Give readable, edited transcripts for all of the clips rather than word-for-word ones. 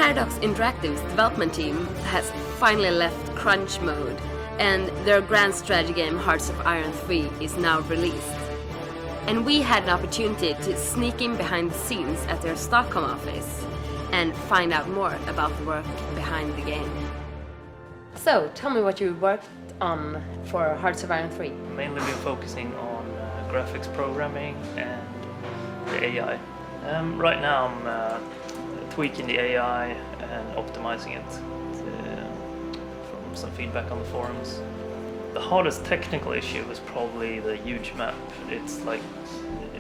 Paradox Interactive's development team has finally left crunch mode, and their grand strategy game Hearts of Iron 3 is now released. And we had an opportunity to sneak in behind the scenes at their Stockholm office and find out more about the work behind the game. So, tell me what you worked on for Hearts of Iron 3. Mainly been focusing on graphics programming and the AI. Right now I'm tweaking the AI and optimizing it from some feedback on the forums. The hardest technical issue is probably the huge map. It's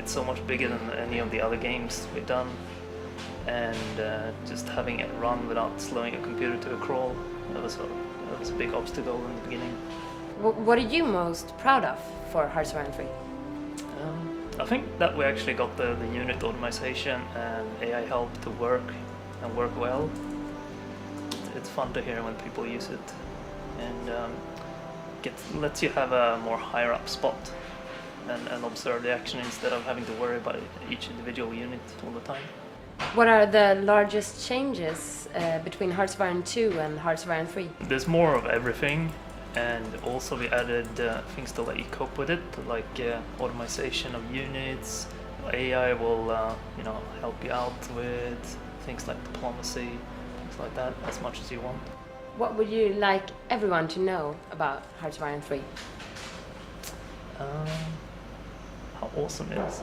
so much bigger than any of the other games we've done, and just having it run without slowing a computer to a crawl, that was a big obstacle in the beginning. What are you most proud of for Hearts of Iron 3? I think that we actually got the unit optimization and AI help to work well. It's fun to hear when people use it, and lets you have a more higher up spot and observe the action instead of having to worry about each individual unit all the time. What are the largest changes between Hearts of Iron 2 and Hearts of Iron 3? There's more of everything, and also we added things to let you cope with it, like automation of units. AI will help you out with things like diplomacy, things like that, as much as you want. What would you like everyone to know about Hearts of Iron 3? How awesome it is.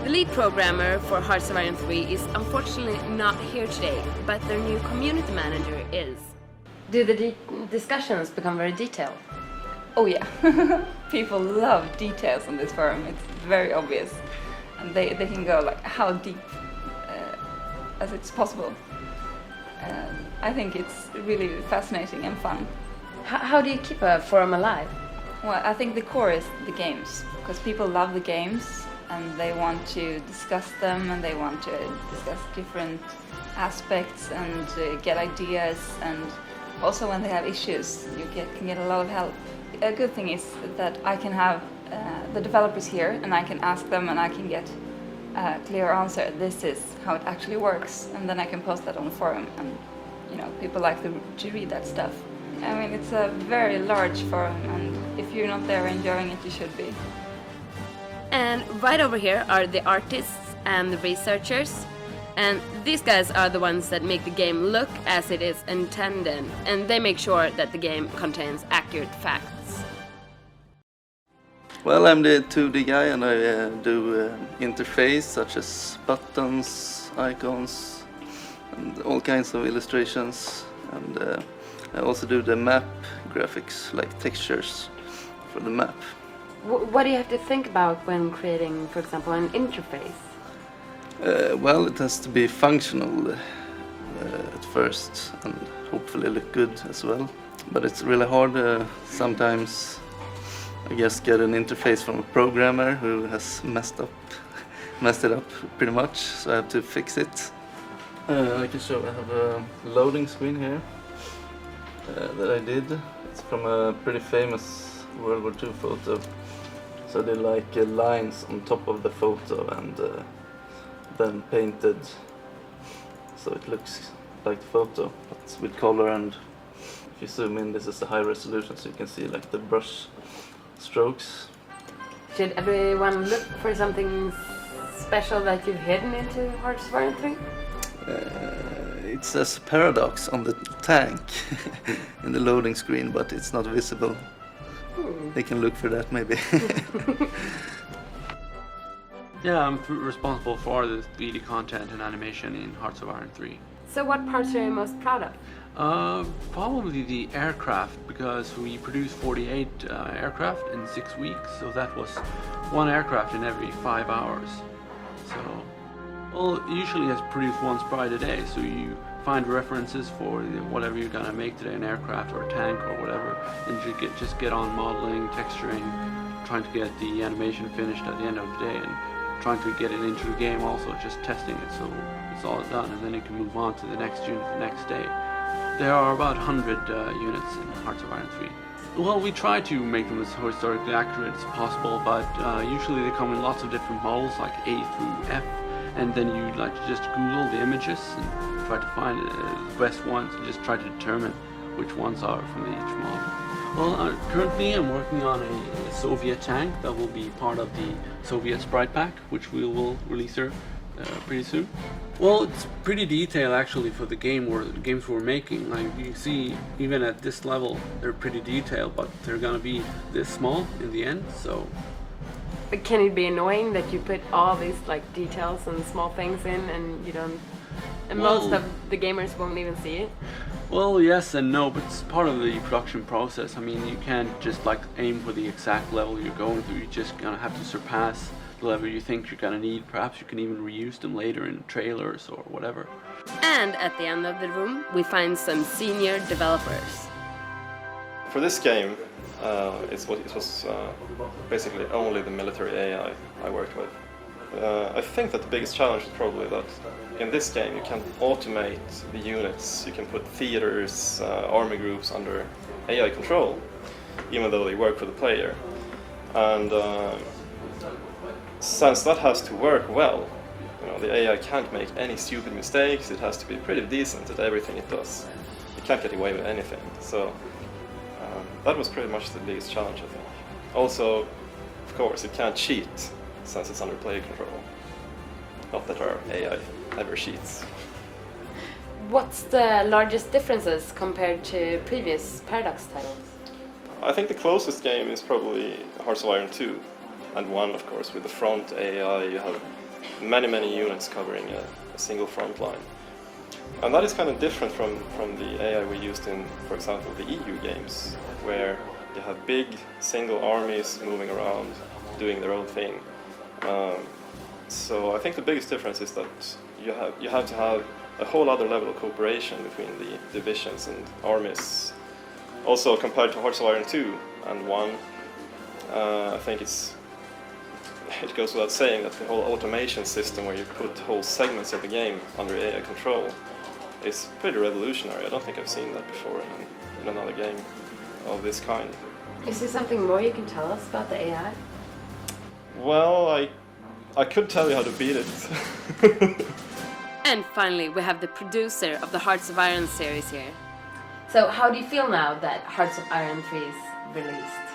The lead programmer for Hearts of Iron 3 is unfortunately not here today, but their new community manager is. Do the discussions become very detailed? Oh yeah, people love details on this forum. It's very obvious, and they can go like how deep as it's possible. I think it's really fascinating and fun. How do you keep a forum alive? Well, I think the core is the games, because people love the games and they want to discuss them, and they want to discuss different aspects and get ideas, and also when they have issues you can get a lot of help. A good thing is that I can have the developers here, and I can ask them and I can get a clear answer. This is how it actually works, and then I can post that on the forum, and people like to read that stuff. I mean, it's a very large forum, and if you're not there enjoying it, you should be. And right over here are the artists and the researchers, and these guys are the ones that make the game look as it is intended, and they make sure that the game contains accurate facts. Well, I'm the 2D guy, and I do interface such as buttons, icons, and all kinds of illustrations, and I also do the map graphics, like textures for the map. What do you have to think about when creating, for example, an interface? Well, it has to be functional at first, and hopefully look good as well. But it's really hard sometimes. I guess get an interface from a programmer who has messed it up pretty much, so I have to fix it. I can show. I have a loading screen here that I did. It's from a pretty famous World War II photo. So I did like lines on top of the photo and then painted so it looks like the photo, but with color. And if you zoom in, this is a high resolution, so you can see like the brush strokes. Should everyone look for something special that you've hidden into Hearts of Iron 3? It says Paradox on the tank in the loading screen, but it's not visible. They can look for that maybe. Yeah, I'm responsible for the 3D content and animation in Hearts of Iron 3. So what parts are you most proud of? Probably the aircraft, because we produced 48 aircraft in 6 weeks, so that was one aircraft in every 5 hours. So, well, usually it's produced one sprite a day, so you find references for whatever you're gonna make today, an aircraft or a tank or whatever, and you just get on modeling, texturing, trying to get the animation finished at the end of the day, and trying to get it into the game also, just testing it so it's all done, and then you can move on to the next unit the next day. There are about 100 units in Hearts of Iron 3. Well, we try to make them as historically accurate as possible, but usually they come in lots of different models, like A through F, and then you like to just Google the images and try to find the best ones and just try to determine which ones are from each model. Well, currently I'm working on a Soviet tank that will be part of the Soviet Sprite Pack, which we will release here pretty soon. Well, it's pretty detailed actually for the games we're making. Like you see, even at this level, they're pretty detailed, but they're gonna be this small in the end. So, But can it be annoying that you put all these like details and small things in, and you don't, and most Well- of the gamers won't even see it? well, yes and no, but it's part of the production process. I mean, you can't just like aim for the exact level you're going through. You're just gonna have to surpass the level you think you're gonna need. Perhaps you can even reuse them later in trailers or whatever. And at the end of the room, we find some senior developers. For this game, it was basically only the military AI I worked with. I think that the biggest challenge is probably that in this game you can automate the units. You can put theaters, army groups under AI control, even though they work for the player. And since that has to work well, you know, the AI can't make any stupid mistakes. It has to be pretty decent at everything it does. It can't get away with anything. So that was pretty much the biggest challenge, I think. Also, of course, it can't cheat since it's under player control. Not that our AI ever cheats. What's the largest differences compared to previous Paradox titles? I think the closest game is probably Hearts of Iron 2, and 1, of course, with the front AI. You have many units covering a single front line. And that is kind of different from the AI we used in, for example, the EU games, where you have big single armies moving around, doing their own thing. So I think the biggest difference is that you have to have a whole other level of cooperation between the divisions and armies. Also, compared to Hearts of Iron 2 and 1, I think it goes without saying that the whole automation system, where you put whole segments of the game under AI control, is pretty revolutionary. I don't think I've seen that before in another game of this kind. Is there something more you can tell us about the AI? Well, I could tell you how to beat it. And finally, we have the producer of the Hearts of Iron series here. So how do you feel now that Hearts of Iron 3 is released?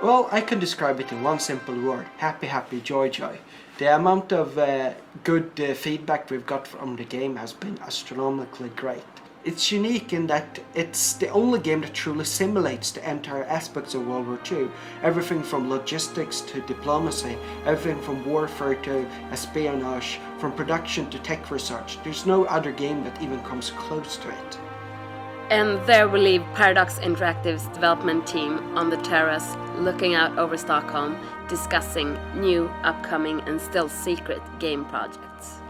Well, I can describe it in one simple word: happy, happy, joy, joy. The amount of good feedback we've got from the game has been astronomically great. It's unique in that it's the only game that truly simulates the entire aspects of World War II. Everything from logistics to diplomacy, everything from warfare to espionage, from production to tech research. There's no other game that even comes close to it. And there we leave Paradox Interactive's development team on the terrace, looking out over Stockholm, discussing new, upcoming and still secret game projects.